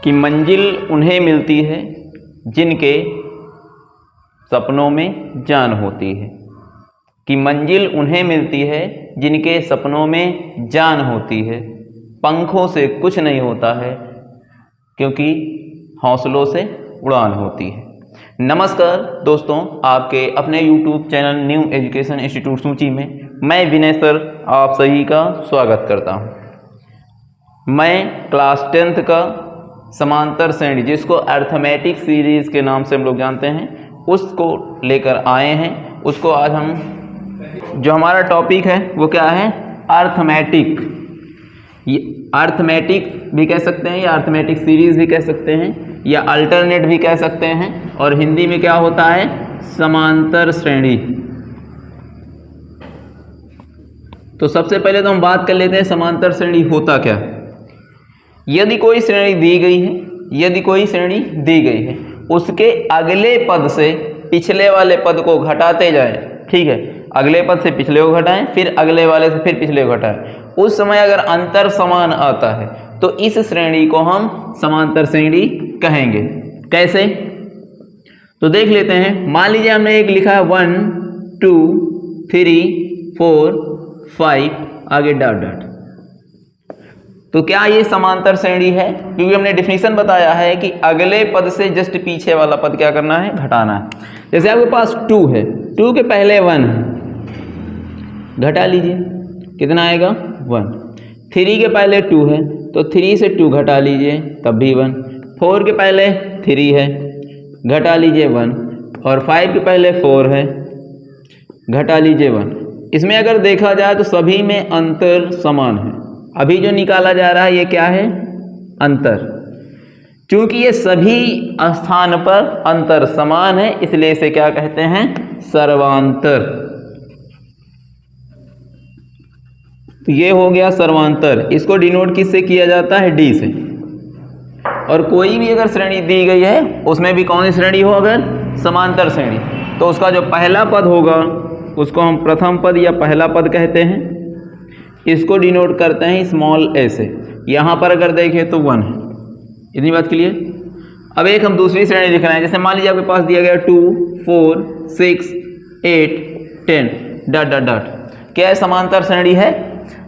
कि मंजिल उन्हें मिलती है जिनके सपनों में जान होती है। कि मंजिल उन्हें मिलती है जिनके सपनों में जान होती है। पंखों से कुछ नहीं होता है क्योंकि हौसलों से उड़ान होती है। नमस्कार दोस्तों, आपके अपने YouTube channel new education institute सूची में मैं विनय सर आप सभी का स्वागत करता हूं। मैं क्लास 10th का समांतर श्रेणी, जिसको अर्थमेटिक सीरीज़ के नाम से हम लोग जानते हैं, उसको लेकर आए हैं। उसको आज हम जो हमारा टॉपिक है वो क्या है, अर्थमेटिक। ये अर्थमेटिक भी कह सकते हैं या अर्थमेटिक सीरीज़ भी कह सकते हैं या अल्टरनेट भी कह सकते हैं, और हिंदी में क्या होता है, समांतर श्रेणी। तो सबसे पहले तो हम बात कर लेते हैं समांतर श्रेणी होता क्या। यदि कोई श्रेणी दी गई है, यदि कोई श्रेणी दी गई है, उसके अगले पद से पिछले वाले पद को घटाते जाएं, ठीक है, अगले पद से पिछले को घटाएं, फिर अगले वाले से फिर पिछले को घटाएं, उस समय अगर अंतर समान आता है तो इस श्रेणी को हम समांतर श्रेणी कहेंगे। कैसे, तो देख लेते हैं। मान लीजिए हमने एक लिखा है 1 2 3 4 5 आगे डॉट डॉट, तो क्या ये समांतर श्रेणी है? क्योंकि हमने डिफिनीशन बताया है कि अगले पद से जस्ट पीछे वाला पद क्या करना है, घटाना है। जैसे आपके पास 2 है, 2 के पहले 1 है, घटा लीजिए, कितना आएगा 1। 3 के पहले 2 है तो 3 से 2 घटा लीजिए, तब भी 1। 4 के पहले 3 है, घटा लीजिए 1, और 5 के पहले 4 है, घटा लीजिए 1। इसमें अगर देखा जाए तो सभी में अंतर समान है। अभी जो निकाला जा रहा है ये क्या है, अंतर। क्योंकि ये सभी स्थान पर अंतर समान है, इसलिए इसे क्या कहते हैं, सर्वांतर। तो ये हो गया सर्वांतर। इसको डिनोट किससे किया जाता है, डी से। और कोई भी अगर श्रेणी दी गई है, उसमें भी कौन सी श्रेणी हो, अगर समांतर श्रेणी, तो उसका जो पहला पद होगा उसको हम प्रथम पद या पहला पद कहते हैं। इसको डिनोट करते हैं स्मॉल ए से। यहाँ पर अगर देखें तो 1 है। इतनी बात क्लियर। अब एक हम दूसरी श्रेणी लिख रहे हैं। जैसे मान लीजिए आपके पास दिया गया 2 4 6 8 10 डॉट डॉट डॉट, क्या है, समांतर श्रेणी है।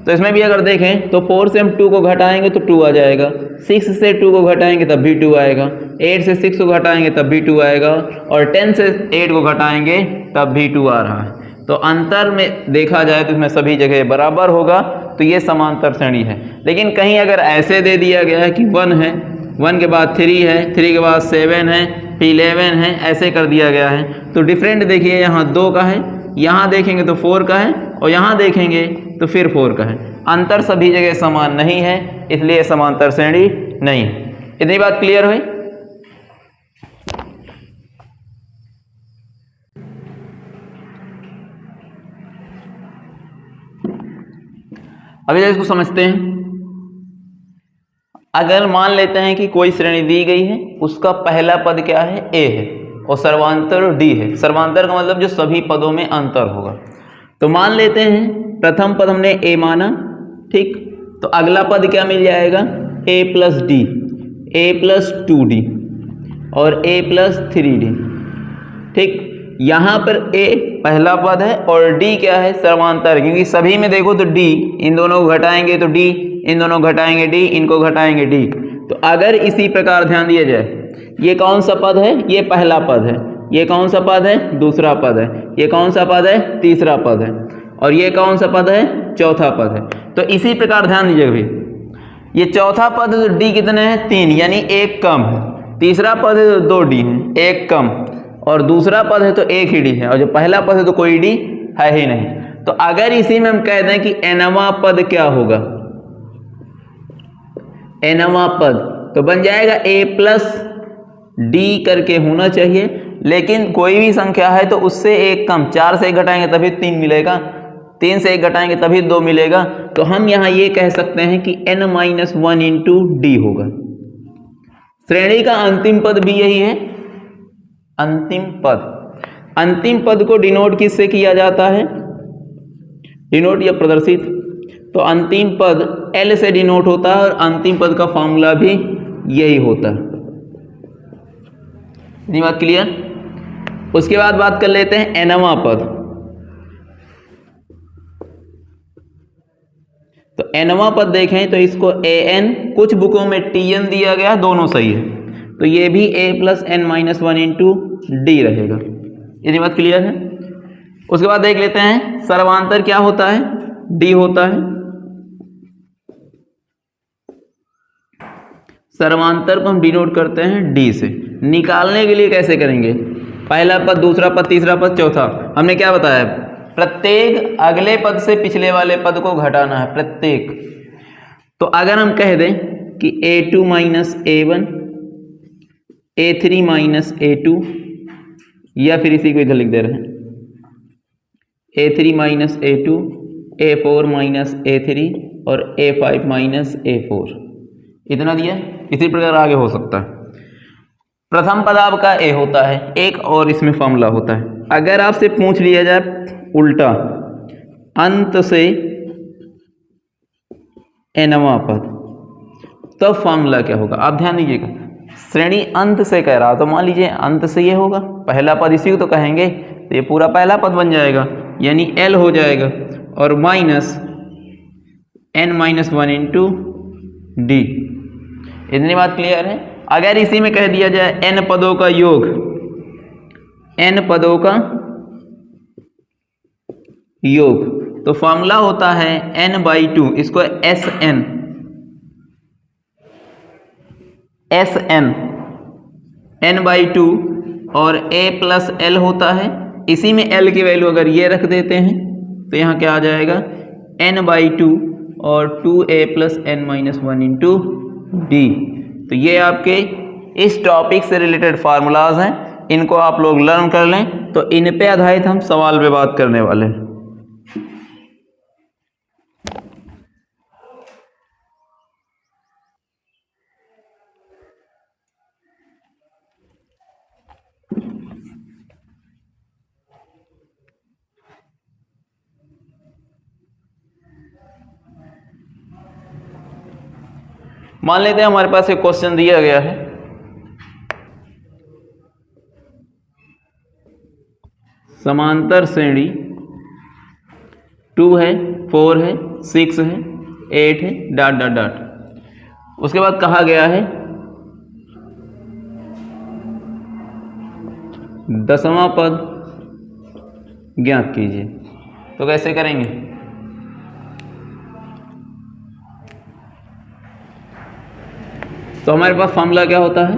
तो इसमें भी अगर देखें तो 4 से हम 2 को घटाएंगे तो 2 आ जाएगा, 6 से 2 को घटाएंगे तब भी 2 आएगा, 8 से 6 को घटाएंगे तब भी 2 आएगा, और 10 से 8 को घटाएंगे तब भी 2 आ रहा है। तो अंतर में देखा जाए तो इसमें सभी जगह बराबर होगा, तो ये समांतर श्रेणी है। लेकिन कहीं अगर ऐसे दे दिया गया है कि 1 है, 1 के बाद 3 है, 3 के बाद 7 है, फिर 11 है, ऐसे कर दिया गया है, तो डिफरेंट देखिए, यहाँ 2 का है, यहाँ देखेंगे तो 4 का है, और यहाँ देखेंगे तो फिर 4 का है। अंतर सभी जगह समान नहीं है, इसलिए समांतर श्रेणी नहीं है। इतनी बात क्लियर हुई। अभी इसको समझते हैं। अगर मान लेते हैं कि कोई श्रेणी दी गई है, उसका पहला पद क्या है, ए है, और सर्वांतर डी है। सर्वांतर का मतलब जो सभी पदों में अंतर होगा। तो मान लेते हैं प्रथम पद हमने ए माना, ठीक, तो अगला पद क्या मिल जाएगा, ए प्लस डी, ए प्लस 2d और ए प्लस 3d, ठीक। यहाँ पर ए पहला पद है और डी क्या है, सर्वांतर। क्योंकि सभी में देखो तो डी, इन दोनों को घटाएंगे तो डी, इन दोनों को घटाएंगे डी, इनको घटाएंगे डी। तो अगर इसी प्रकार ध्यान दिया जाए, ये कौन सा पद है, ये पहला पद है, ये कौन सा पद है, दूसरा पद है, ये कौन सा पद है, तीसरा पद है, और ये कौन सा पद है, चौथा पद है। तो इसी प्रकार ध्यान दीजिएगा भाई, ये चौथा पद तो डी कितने हैं, 3, यानी 1 कम है। तीसरा पद है तो 2 डी है, 1 कम, और दूसरा पद है तो 1 ही डी है, और जो पहला पद है तो कोई डी है ही नहीं। तो अगर इसी में हम कह दें कि nवां पद क्या होगा, nवां पद, तो बन जाएगा a प्लस डी करके होना चाहिए। लेकिन कोई भी संख्या है तो उससे 1 कम, 4 से 1 घटाएंगे तभी 3 मिलेगा, 3 से 1 घटाएंगे तभी 2 मिलेगा। तो हम यहाँ ये कह सकते हैं कि n-1 इंटू डी होगा। श्रेणी का अंतिम पद भी यही है, अंतिम पद। अंतिम पद को डिनोट किससे किया जाता है, डिनोट या प्रदर्शित, तो अंतिम पद L से डिनोट होता है, और अंतिम पद का फॉर्मूला भी यही होता है। इतनी बात क्लियर। उसके बाद बात कर लेते हैं एनवां पद। तो एनवां पद देखें तो इसको ए एन, कुछ बुकों में टी एन दिया गया, दोनों सही है, तो ये भी A plus N minus one into D रहेगा। इतनी बात क्लियर है। उसके बाद देख लेते हैं सर्वांतर क्या होता है, डी होता है। सर्वांतर को हम डिनोट करते हैं डी से। निकालने के लिए कैसे करेंगे, पहला पद, दूसरा पद, तीसरा पद, चौथा, हमने क्या बताया, प्रत्येक अगले पद से पिछले वाले पद को घटाना है, प्रत्येक। तो अगर हम कह दें कि a2 minus a1, a3 minus a2, या फिर इसी को इधर लिख दे रहे हैं a3 minus a2, a4 minus a3 और a5 माइनस a4, इतना दिया। इसी प्रकार आगे हो सकता है। प्रथम पद आपका a होता है, एक और इसमें फॉर्मूला होता है। अगर आपसे पूछ लिया जाए उल्टा, अंत से एनवां पद, तो फॉर्मूला क्या होगा, आप ध्यान दीजिएगा। श्रेणी अंत से कह रहा, तो मान लीजिए अंत से ये होगा, पहला पद इसी को तो कहेंगे, तो ये पूरा पहला पद बन जाएगा, यानी एल हो जाएगा, और minus N minus one into D. इतनी बात क्लियर है। अगर इसी में कह दिया जाए एन पदों का योग, एन पदों का योग, तो फॉर्मूला होता है n बाई टू, इसको S N, S N, N by two, और a प्लस एल होता है। इसी में l की वैल्यू अगर ये रख देते हैं तो यहाँ क्या आ जाएगा, n बाई टू और 2a plus N minus one into D. तो ये आपके इस टॉपिक से रिलेटेड फार्मूलाज हैं, इनको आप लोग लर्न कर लें। तो इन पे आधारित हम सवाल पे बात करने वाले हैं। मान लेते हैं हमारे पास एक क्वेश्चन दिया गया है, समांतर श्रेणी 2 है, 4 है, 6 है, 8 है, डॉट डॉट डॉट। उसके बाद कहा गया है दसवां पद ज्ञात कीजिए। तो कैसे करेंगे, तो हमारे पास फॉर्मूला क्या होता है,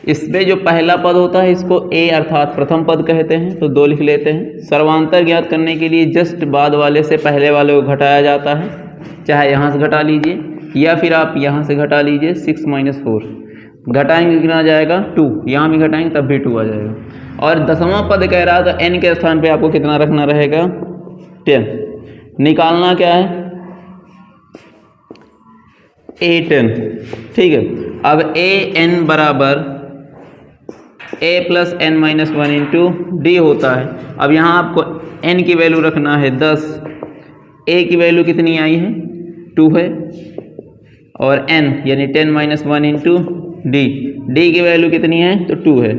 इसमें जो पहला पद होता है इसको a अर्थात प्रथम पद कहते हैं, तो 2 लिख लेते हैं। सर्वांतर ज्ञात करने के लिए जस्ट बाद वाले से पहले वाले को घटाया जाता है, चाहे यहाँ से घटा लीजिए या फिर आप यहाँ से घटा लीजिए। 6 माइनस 4 घटाएंगे कितना आ जाएगा, 2, यहाँ भी घटाएंगे तब भी 2 आ जाएगा। और दसवां पद कह रहा है तो n के स्थान पे आपको कितना रखना रहेगा, 10। निकालना क्या है, a10, ठीक है। अब a n बराबर a plus N minus one into D होता है। अब यहाँ आपको n की वैल्यू रखना है 10, a की वैल्यू कितनी आई है, 2 है, और n यानी 10 minus one into D, D की वैल्यू कितनी है, तो 2 है,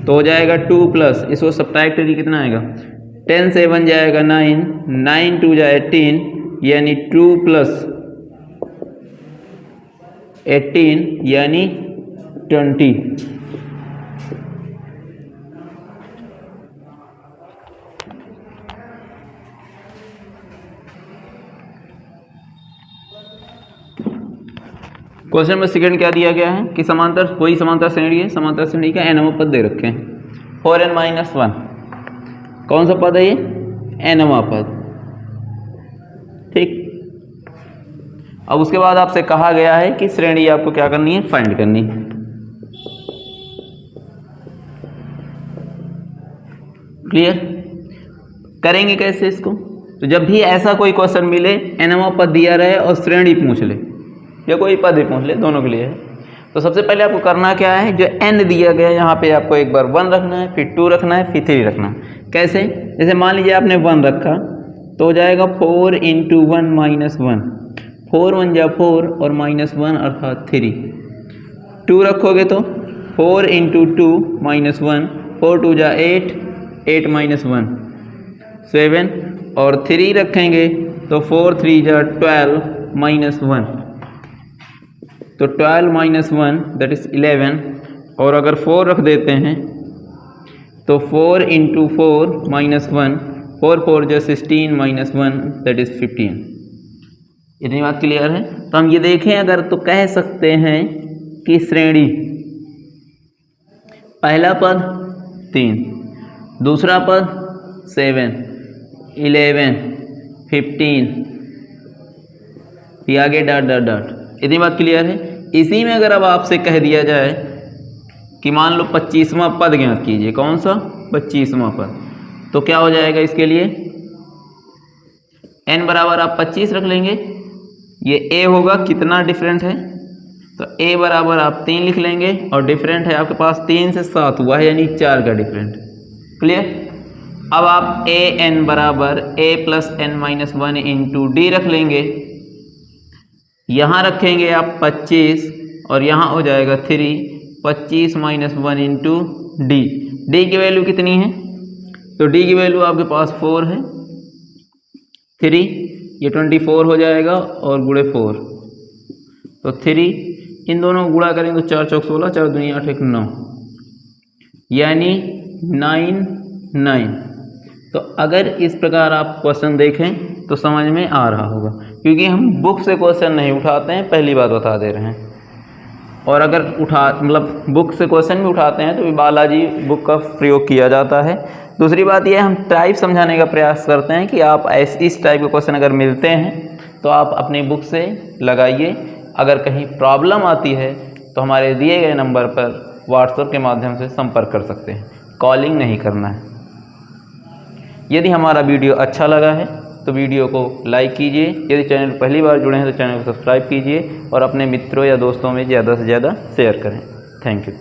तो हो जाएगा 2 प्लस, इसको सब्ट्रैक्ट करिए कितना आएगा, 10 से बन जाएगा 9, 9 2 जाए 18, यानी 2 प्लस 18 यानी 20। क्वेश्चन नंबर सेकंड क्या दिया गया है कि समांतर, कोई समांतर श्रेणी है, समांतर श्रेणी का nवां पद दे रखे हैं, 4n माइनस 1। कौन सा पद है ये, nवां पद, ठीक। अब उसके बाद आपसे कहा गया है कि श्रेणी आपको क्या करनी है, फाइंड करनी है। क्लियर, करेंगे कैसे इसको, तो जब भी ऐसा कोई क्वेश्चन मिले, nवां पद दिया रहे और श्रेणी पूछ ले, या कोई पद ही पूछ ले, दोनों के लिए है, तो सबसे पहले आपको करना क्या है, जो n दिया गया है यहाँ पे आपको एक बार 1 रखना है, फिर 2 रखना है, फिर 3 रखना है। कैसे, जैसे मान लीजिए आपने 1 रखा तो हो जाएगा 4 इंटू 1 माइनस 1, 4 1 जा 4 और -1 अर्थात 3। 2 रखोगे तो 4 × 2 -1, 4 2 जा 8, 8 -1 7, और 3 रखेंगे तो 4 3 जा 12 -1, तो 12 -1 दैट इज़ 11। और अगर 4 रख देते हैं तो 4 × 4 -1, 4 4 जा 16 -1 दैट इज़ 15। इतनी बात क्लियर है। तो हम ये देखें अगर तो कह सकते हैं कि श्रेणी पहला पद 3, दूसरा पद 7, 11, 15, ये आगे डॉट डॉट डॉट। इतनी बात क्लियर है। इसी में अगर अब आपसे कह दिया जाए कि मान लो 25वां पद ज्ञात कीजिए, कौन सा 25वां पद, तो क्या हो जाएगा इसके लिए n बराबर आप 25 रख लेंगे। ये a होगा, कितना डिफरेंट है, तो a बराबर आप 3 लिख लेंगे और डिफरेंट है आपके पास 3 से 7 हुआ है, यानी 4 का डिफरेंट। क्लियर। अब आप a n बराबर a + n - 1 × d रख लेंगे। यहाँ रखेंगे आप 25 और यहाँ हो जाएगा 3, 25 - 1 × d। d की वैल्यू कितनी है, तो d की वैल्यू आपके पास 4 है, 3 ये 24 हो जाएगा और गुणे 4, तो 3 इन दोनों को गुणा करें तो 4 चौक 16, 4 दूनी 8 1 9, यानी 9 9। तो अगर इस प्रकार आप क्वेश्चन देखें तो समझ में आ रहा होगा, क्योंकि हम बुक से क्वेश्चन नहीं उठाते हैं, पहली बात बता दे रहे हैं। और अगर बुक से क्वेश्चन भी उठाते हैं तो बालाजी बुक का प्रयोग किया जाता है। दूसरी बात यह हम टाइप समझाने का प्रयास करते हैं कि आप इस टाइप के क्वेश्चन अगर मिलते हैं तो आप अपनी बुक से लगाइए। अगर कहीं प्रॉब्लम आती है तो हमारे दिए गए नंबर पर व्हाट्सएप के माध्यम से संपर्क कर सकते हैं, कॉलिंग नहीं करना है। यदि हमारा वीडियो अच्छा लगा है तो वीडियो को लाइक कीजिए, यदि चैनल पर पहली बार जुड़े हैं तो चैनल को सब्सक्राइब कीजिए और अपने मित्रों या दोस्तों में ज़्यादा से ज़्यादा शेयर करें। Thank you.